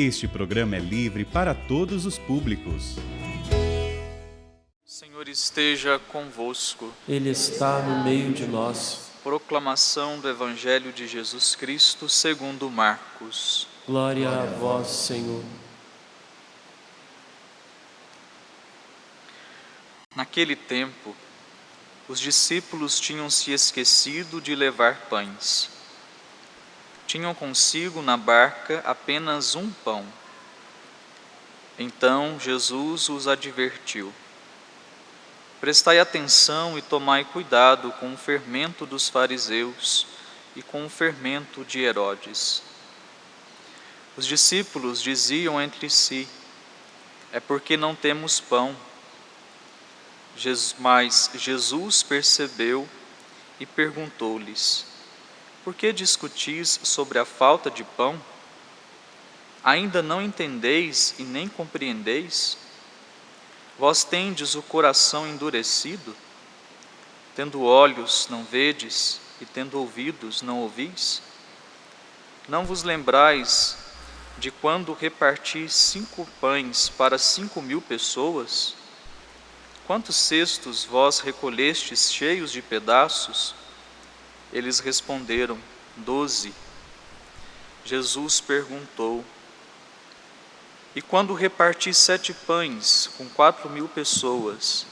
Este programa é livre para todos os públicos. O Senhor esteja convosco. Ele está no meio de nós. Proclamação do Evangelho de Jesus Cristo segundo Marcos. Glória a vós, Senhor. Naquele tempo, os discípulos tinham se esquecido de levar pães. Tinham consigo na barca apenas um pão. Então Jesus os advertiu: prestai atenção e tomai cuidado com o fermento dos fariseus e com o fermento de Herodes. Os discípulos diziam entre si: é porque não temos pão. Mas Jesus percebeu e perguntou-lhes: por que discutis sobre a falta de pão? Ainda não entendeis e nem compreendeis? Vós tendes o coração endurecido? Tendo olhos, não vedes, e tendo ouvidos, não ouvis? Não vos lembrais de quando reparti 5 pães para 5.000 pessoas? Quantos cestos vós recolhestes cheios de pedaços? Eles responderam: 12. Jesus perguntou: e quando reparti 7 pães com 4.000 pessoas,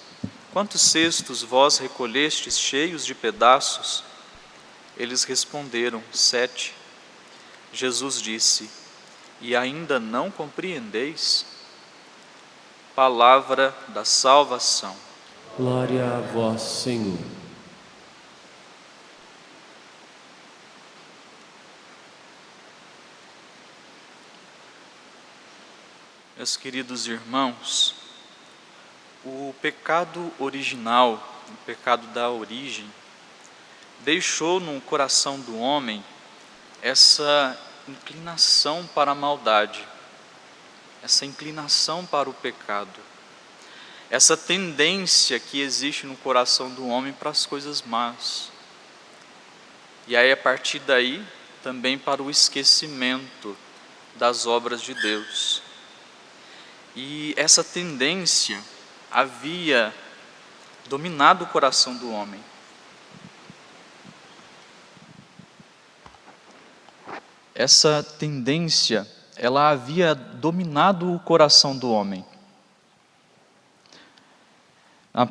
quantos cestos vós recolhestes cheios de pedaços? Eles responderam: 7. Jesus disse: e ainda não compreendeis? Palavra da salvação. Glória a vós, Senhor. Meus queridos irmãos, o pecado original, o pecado da origem, deixou no coração do homem essa inclinação para a maldade, essa inclinação para o pecado, essa tendência que existe no coração do homem para as coisas más. E aí, a partir daí, também para o esquecimento das obras de Deus. E essa tendência havia dominado o coração do homem. Essa tendência, ela havia dominado o coração do homem. A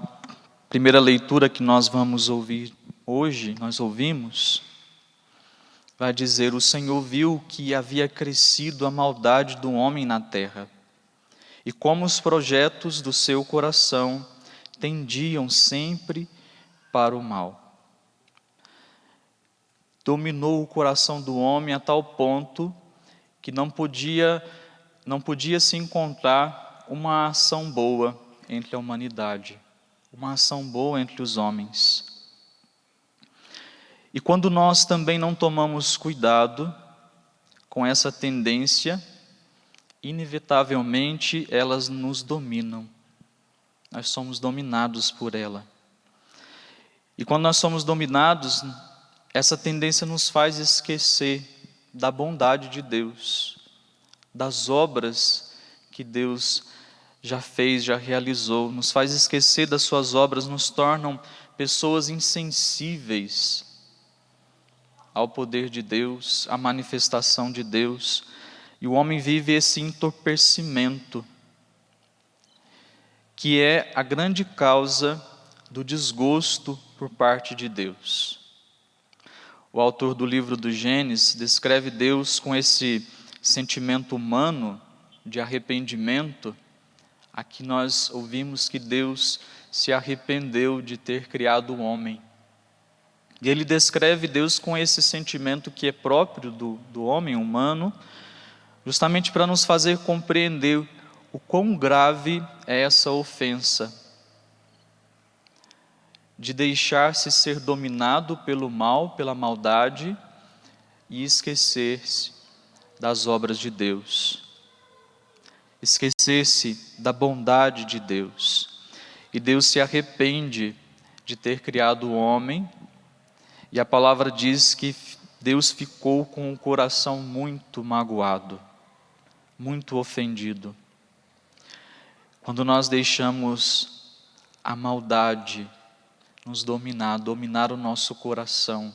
primeira leitura que nós vamos ouvir hoje, nós ouvimos, vai dizer: o Senhor viu que havia crescido a maldade do homem na terra, e como os projetos do seu coração tendiam sempre para o mal. Dominou o coração do homem a tal ponto que não podia se encontrar uma ação boa entre a humanidade, uma ação boa entre os homens. E quando nós também não tomamos cuidado com essa tendência, inevitavelmente elas nos dominam. Nós somos dominados por ela. E quando nós somos dominados, essa tendência nos faz esquecer da bondade de Deus, das obras que Deus já fez, já realizou, nos faz esquecer das suas obras, nos tornam pessoas insensíveis ao poder de Deus, à manifestação de Deus. E o homem vive esse entorpecimento, que é a grande causa do desgosto por parte de Deus. O autor do livro do Gênesis descreve Deus com esse sentimento humano de arrependimento. Aqui nós ouvimos que Deus se arrependeu de ter criado o homem. E ele descreve Deus com esse sentimento que é próprio do homem humano, justamente para nos fazer compreender o quão grave é essa ofensa de deixar-se ser dominado pelo mal, pela maldade, e esquecer-se das obras de Deus, esquecer-se da bondade de Deus. E Deus se arrepende de ter criado o homem, e a palavra diz que Deus ficou com o coração muito magoado. muito ofendido. Quando nós deixamos a maldade nos dominar o nosso coração,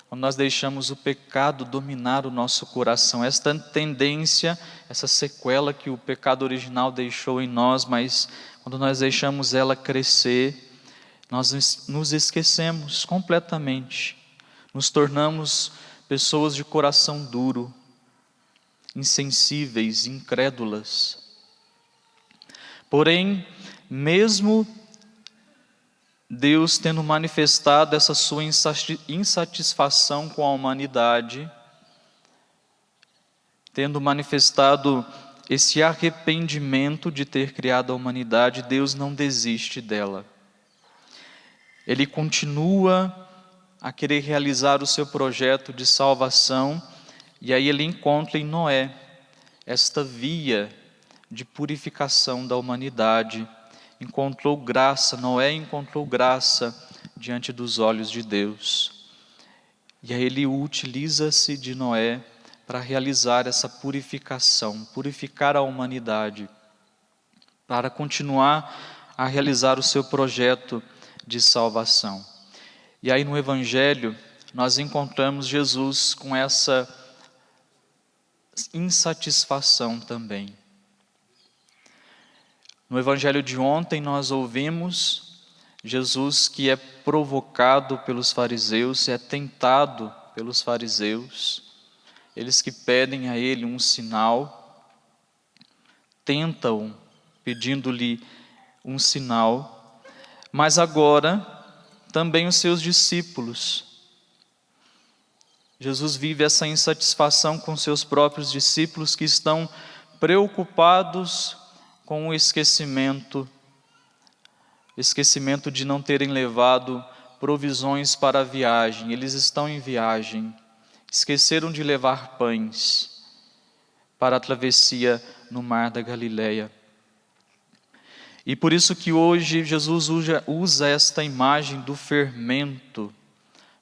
quando nós deixamos o pecado dominar o nosso coração, esta tendência, essa sequela que o pecado original deixou em nós, mas quando nós deixamos ela crescer, nós nos esquecemos completamente, nos tornamos pessoas de coração duro, insensíveis, incrédulas. Porém, mesmo Deus tendo manifestado essa sua insatisfação com a humanidade, tendo manifestado esse arrependimento de ter criado a humanidade, Deus não desiste dela. Ele continua a querer realizar o seu projeto de salvação, e aí ele encontra em Noé esta via de purificação da humanidade. Encontrou graça, Noé encontrou graça diante dos olhos de Deus. E aí ele utiliza-se de Noé para realizar essa purificação, purificar a humanidade, para continuar a realizar o seu projeto de salvação. E aí no Evangelho nós encontramos Jesus com essa insatisfação também. No Evangelho de ontem nós ouvimos Jesus que é provocado pelos fariseus, é tentado pelos fariseus, eles que pedem a ele um sinal, tentam pedindo-lhe um sinal, mas agora também os seus discípulos. Jesus vive essa insatisfação com seus próprios discípulos que estão preocupados com o esquecimento de não terem levado provisões para a viagem. Eles estão em viagem, esqueceram de levar pães para a travessia no mar da Galileia. E por isso que hoje Jesus usa esta imagem do fermento,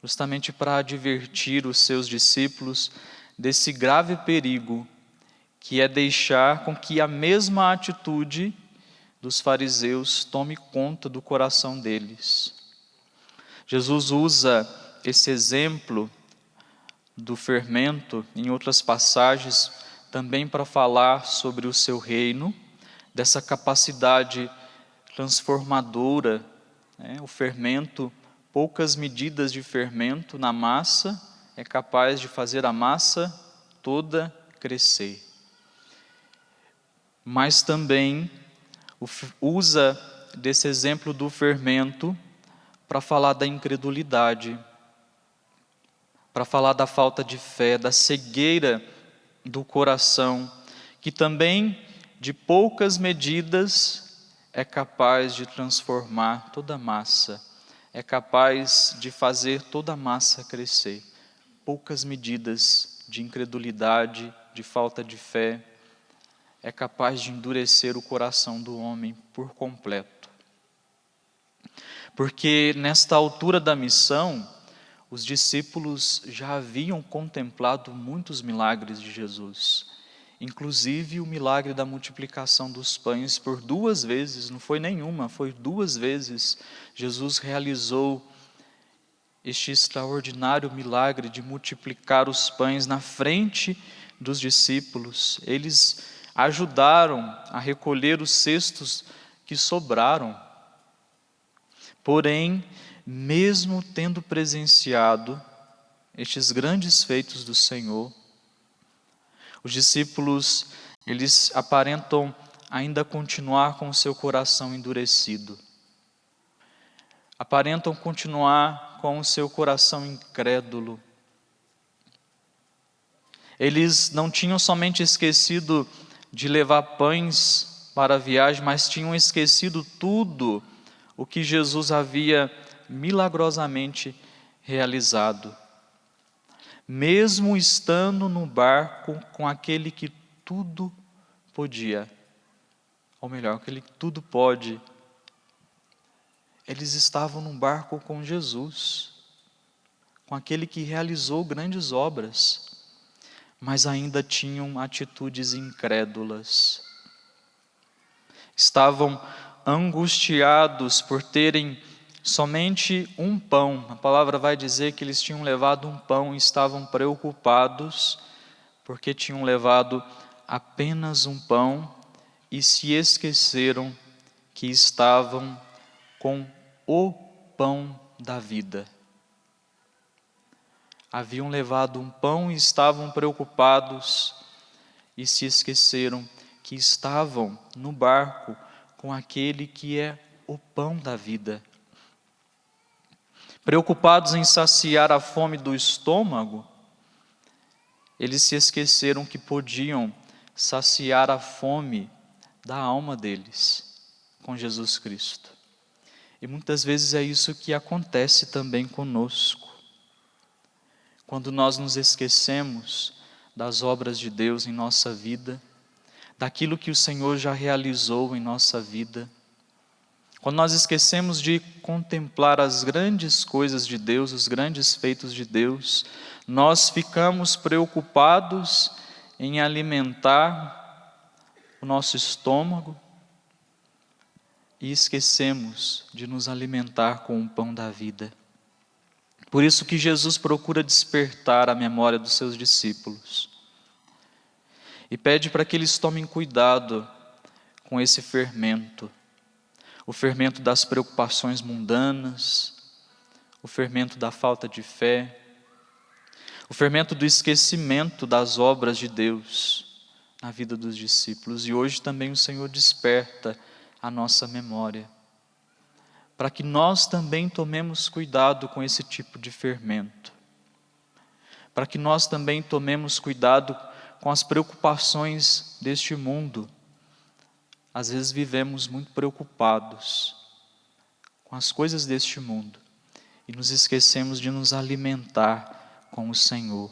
justamente para advertir os seus discípulos desse grave perigo, que é deixar com que a mesma atitude dos fariseus tome conta do coração deles. Jesus usa esse exemplo do fermento em outras passagens também para falar sobre o seu reino, dessa capacidade transformadora, o fermento, poucas medidas de fermento na massa é capaz de fazer a massa toda crescer. Mas também usa desse exemplo do fermento para falar da incredulidade, para falar da falta de fé, da cegueira do coração, que também de poucas medidas é capaz de transformar toda a massa, é capaz de fazer toda a massa crescer. Poucas medidas de incredulidade, de falta de fé, é capaz de endurecer o coração do homem por completo. Porque nesta altura da missão, os discípulos já haviam contemplado muitos milagres de Jesus, inclusive o milagre da multiplicação dos pães por 2 vezes, não foi nenhuma, foi 2 vezes. Jesus realizou este extraordinário milagre de multiplicar os pães na frente dos discípulos. Eles ajudaram a recolher os cestos que sobraram. Porém, mesmo tendo presenciado estes grandes feitos do Senhor, os discípulos, eles aparentam ainda continuar com o seu coração endurecido. Aparentam continuar com o seu coração incrédulo. Eles não tinham somente esquecido de levar pães para a viagem, mas tinham esquecido tudo o que Jesus havia milagrosamente realizado. Mesmo estando no barco com aquele que tudo podia, ou melhor, aquele que tudo pode, eles estavam num barco com Jesus, com aquele que realizou grandes obras, mas ainda tinham atitudes incrédulas. Estavam angustiados por terem somente um pão. A palavra vai dizer que eles tinham levado um pão e estavam preocupados porque tinham levado apenas um pão e se esqueceram que estavam com o pão da vida. Haviam levado um pão e estavam preocupados e se esqueceram que estavam no barco com aquele que é o pão da vida. Preocupados em saciar a fome do estômago, eles se esqueceram que podiam saciar a fome da alma deles com Jesus Cristo. E muitas vezes é isso que acontece também conosco. Quando nós nos esquecemos das obras de Deus em nossa vida, daquilo que o Senhor já realizou em nossa vida, quando nós esquecemos de contemplar as grandes coisas de Deus, os grandes feitos de Deus, nós ficamos preocupados em alimentar o nosso estômago e esquecemos de nos alimentar com o pão da vida. Por isso que Jesus procura despertar a memória dos seus discípulos e pede para que eles tomem cuidado com esse fermento, o fermento das preocupações mundanas, o fermento da falta de fé, o fermento do esquecimento das obras de Deus na vida dos discípulos. E hoje também o Senhor desperta a nossa memória, para que nós também tomemos cuidado com esse tipo de fermento, para que nós também tomemos cuidado com as preocupações deste mundo. Às vezes vivemos muito preocupados com as coisas deste mundo e nos esquecemos de nos alimentar com o Senhor.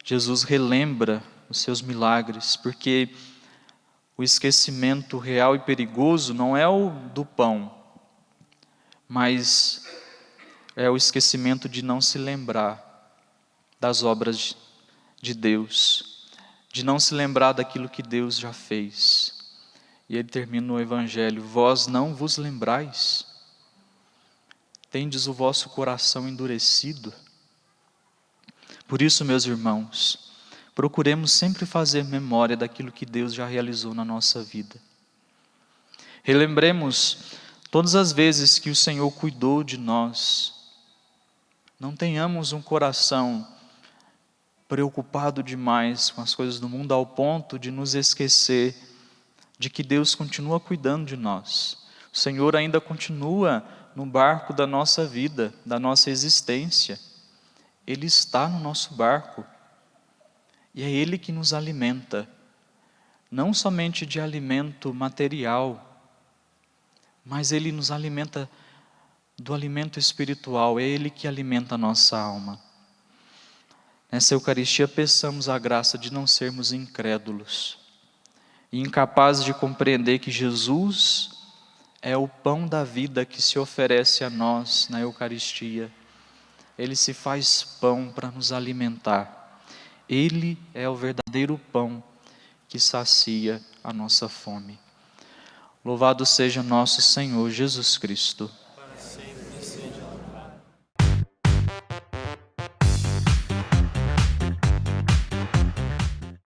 Jesus relembra os seus milagres, porque o esquecimento real e perigoso não é o do pão, mas é o esquecimento de não se lembrar das obras de Deus, de não se lembrar daquilo que Deus já fez. E ele termina o Evangelho: vós não vos lembrais? Tendes o vosso coração endurecido? Por isso, meus irmãos, procuremos sempre fazer memória daquilo que Deus já realizou na nossa vida. Relembremos todas as vezes que o Senhor cuidou de nós. Não tenhamos um coração preocupado demais com as coisas do mundo ao ponto de nos esquecer de que Deus continua cuidando de nós. O Senhor ainda continua no barco da nossa vida, da nossa existência. Ele está no nosso barco. E é Ele que nos alimenta, não somente de alimento material, mas Ele nos alimenta do alimento espiritual, é Ele que alimenta a nossa alma. Nessa Eucaristia peçamos a graça de não sermos incrédulos e incapazes de compreender que Jesus é o pão da vida que se oferece a nós na Eucaristia. Ele se faz pão para nos alimentar. Ele é o verdadeiro pão que sacia a nossa fome. Louvado seja nosso Senhor Jesus Cristo.